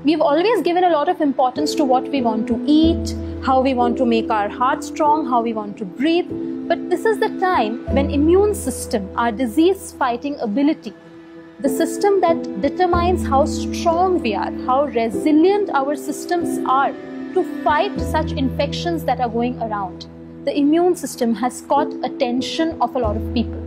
We've always given a lot of importance to what we want to eat, how we want to make our heart strong, how we want to breathe. But this is the time when immune system, our disease fighting ability, the system that determines how strong we are, how resilient our systems are to fight such infections that are going around. The immune system has caught attention of a lot of people.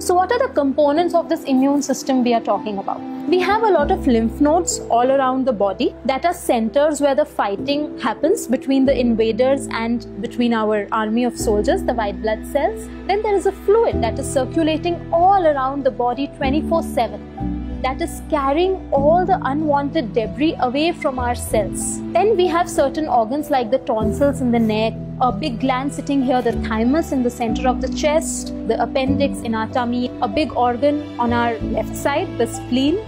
So what are the components of this immune system we are talking about? We have a lot of lymph nodes all around the body that are centers where the fighting happens between the invaders and between our army of soldiers, the white blood cells. Then there is a fluid that is circulating all around the body 24/7. That is carrying all the unwanted debris away from our cells. Then we have certain organs like the tonsils in the neck, a big gland sitting here, the thymus in the center of the chest, the appendix in our tummy, a big organ on our left side, the spleen.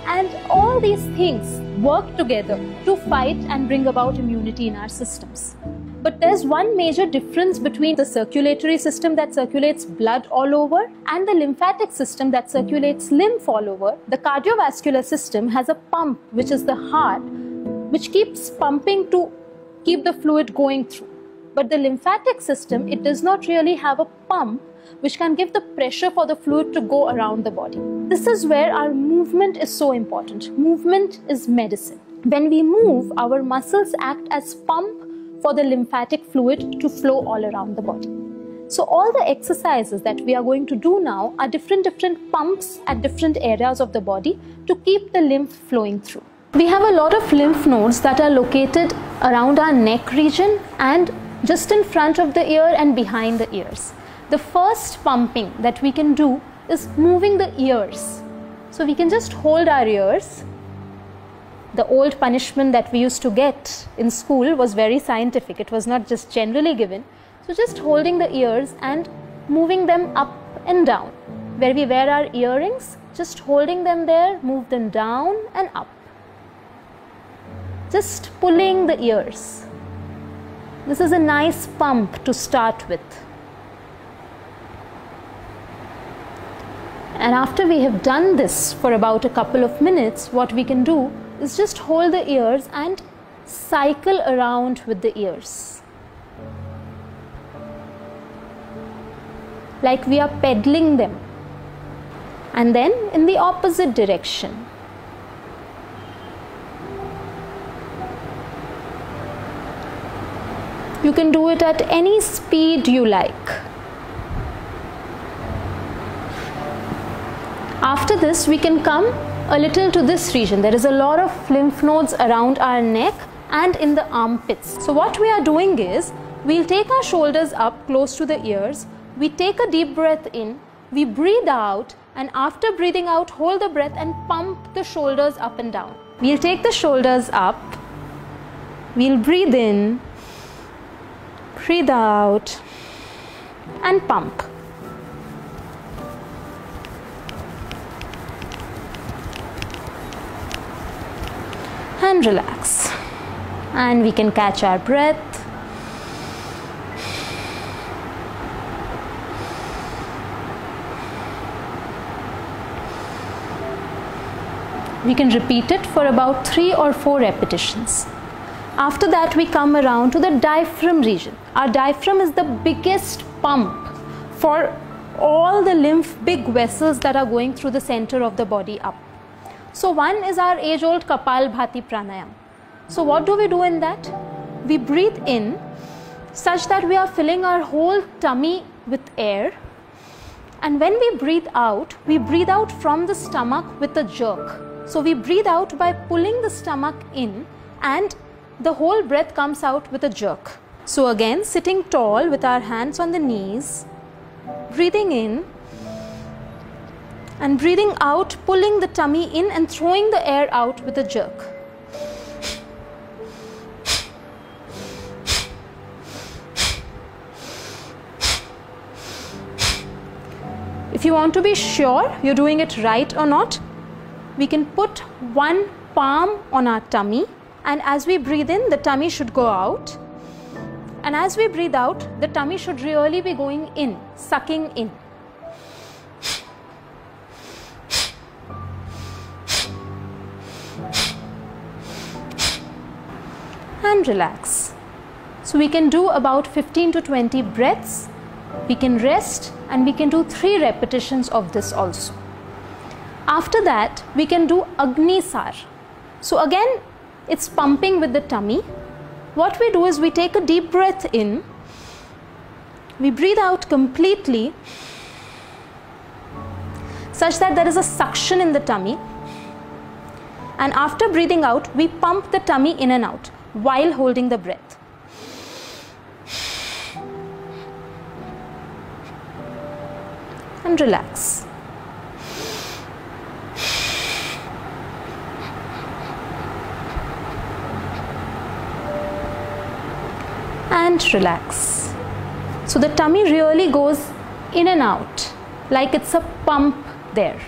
And all these things work together to fight and bring about immunity in our systems. But there's one major difference between the circulatory system that circulates blood all over and the lymphatic system that circulates lymph all over. The cardiovascular system has a pump, which is the heart, which keeps pumping to keep the fluid going through. But the lymphatic system, it does not really have a pump which can give the pressure for the fluid to go around the body. This is where our movement is so important. Movement is medicine. When we move, our muscles act as pump for the lymphatic fluid to flow all around the body. So all the exercises that we are going to do now are different pumps at different areas of the body to keep the lymph flowing through. We have a lot of lymph nodes that are located around our neck region and just in front of the ear and behind the ears. The first pumping that we can do is moving the ears. So we can just hold our ears. The old punishment that we used to get in school was very scientific. It was not just generally given. So just holding the ears and moving them up and down. Where we wear our earrings, just holding them there, move them down and up. Just pulling the ears. This is a nice pump to start with. And after we have done this for about a couple of minutes, what we can do is just hold the ears and cycle around with the ears. Like we are pedaling them. And then in the opposite direction. You can do it at any speed you like. After this, we can come a little to this region. There is a lot of lymph nodes around our neck and in the armpits. So what we are doing is, we'll take our shoulders up close to the ears. We take a deep breath in, we breathe out, and after breathing out, hold the breath and pump the shoulders up and down. We'll take the shoulders up, we'll breathe in, breathe out, and pump. And relax. And we can catch our breath. We can repeat it for about 3 or 4 repetitions. After that, we come around to the diaphragm region. Our diaphragm is the biggest pump for all the big vessels that are going through the center of the body up. So one is our age-old Kapalbhati pranayam. So what do we do in that? We breathe in such that we are filling our whole tummy with air. And when we breathe out from the stomach with a jerk. So we breathe out by pulling the stomach in and the whole breath comes out with a jerk. So again, sitting tall with our hands on the knees, breathing in and breathing out, pulling the tummy in and throwing the air out with a jerk. If you want to be sure you're doing it right or not, we can put one palm on our tummy, and as we breathe in, the tummy should go out. And as we breathe out, the tummy should really be going in, sucking in. and relax. So we can do about 15 to 20 breaths. We can rest and we can do 3 repetitions of this also. After that, we can do Agnisar. So again, it's pumping with the tummy. What we do is we take a deep breath in, we breathe out completely such that there is a suction in the tummy, and after breathing out, we pump the tummy in and out while holding the breath. And relax. And relax. So the tummy really goes in and out like it's a pump there.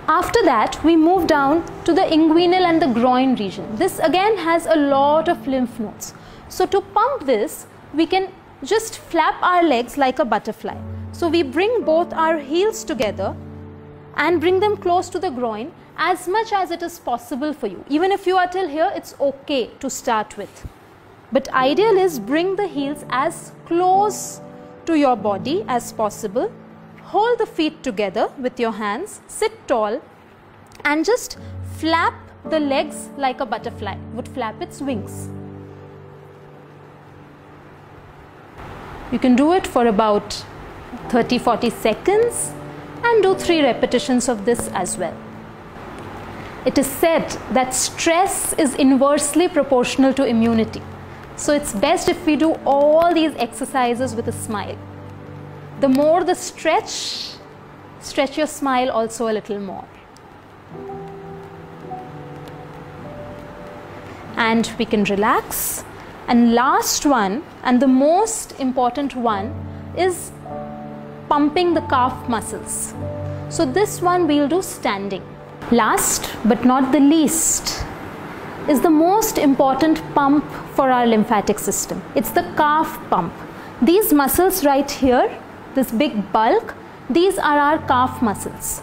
After that, we move down to the inguinal and the groin region. This again has a lot of lymph nodes. So to pump this, we can just flap our legs like a butterfly. So we bring both our heels together and bring them close to the groin as much as it is possible for you. Even if you are till here, it's okay to start with. But ideal is bring the heels as close to your body as possible. Hold the feet together with your hands, sit tall and just flap the legs like a butterfly would flap its wings. You can do it for about 30-40 seconds and do 3 repetitions of this as well. It is said that stress is inversely proportional to immunity. So it's best if we do all these exercises with a smile. The more the stretch your smile also a little more. And we can relax. And last one, and the most important one, is pumping the calf muscles. So this one we'll do standing. Last but not the least is the most important pump for our lymphatic system. It's the calf pump. These muscles right here, this big bulk, these are our calf muscles.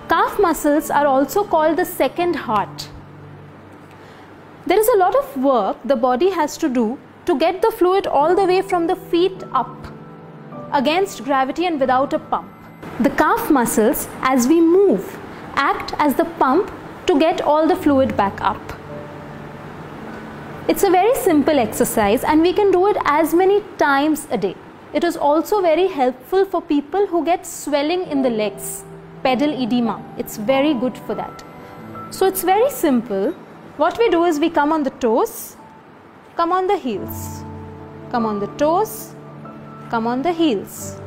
Calf muscles are also called the second heart. There is a lot of work the body has to do to get the fluid all the way from the feet up against gravity and without a pump. The calf muscles, as we move, act as the pump to get all the fluid back up. It's a very simple exercise and we can do it as many times a day. It is also very helpful for people who get swelling in the legs, pedal edema. It's very good for that. So it's very simple. What we do is we come on the toes, come on the heels, come on the toes, come on the heels,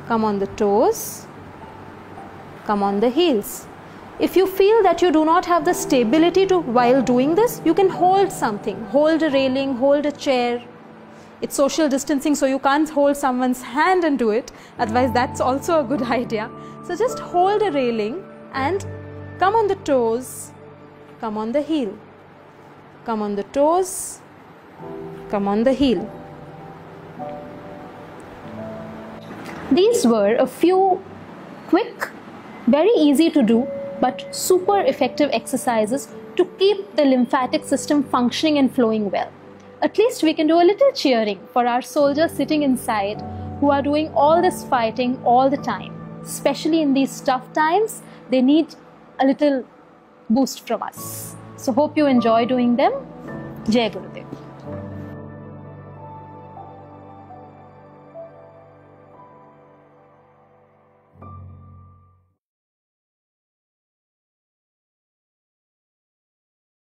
come on the toes, come on the heels. If you feel that you do not have the stability to while doing this, you can hold something, hold a railing, hold a chair. It's social distancing, so you can't hold someone's hand and do it. Otherwise, that's also a good idea. So just hold a railing and come on the toes, come on the heel, come on the toes, come on the heel. These were a few quick, very easy to do, but super effective exercises to keep the lymphatic system functioning and flowing well. At least we can do a little cheering for our soldiers sitting inside who are doing all this fighting all the time. Especially in these tough times, they need a little boost from us. So hope you enjoy doing them. Jai Gurudev.